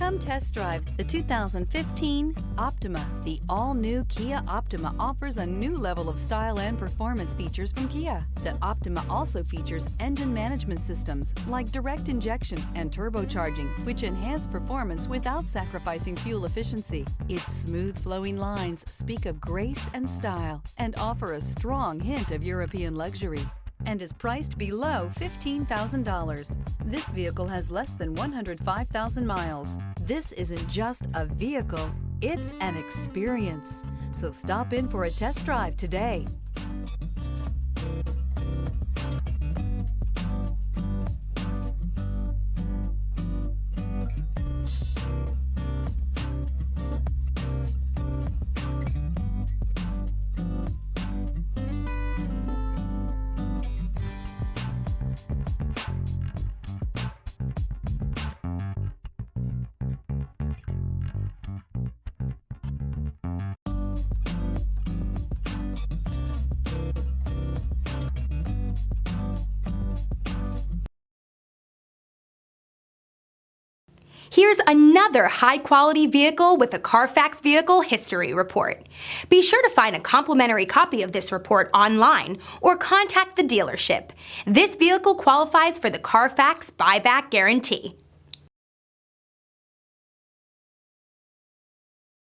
Come test drive the 2015 Optima. The all-new Kia Optima offers a new level of style and performance features from Kia. The Optima also features engine management systems like direct injection and turbocharging, which enhance performance without sacrificing fuel efficiency. Its smooth flowing lines speak of grace and style and offer a strong hint of European luxury, and is priced below $15,000. This vehicle has less than 105,000 miles. This isn't just a vehicle, it's an experience. So stop in for a test drive today. Here's another high-quality vehicle with a Carfax Vehicle History Report. Be sure to find a complimentary copy of this report online or contact the dealership. This vehicle qualifies for the Carfax Buyback Guarantee.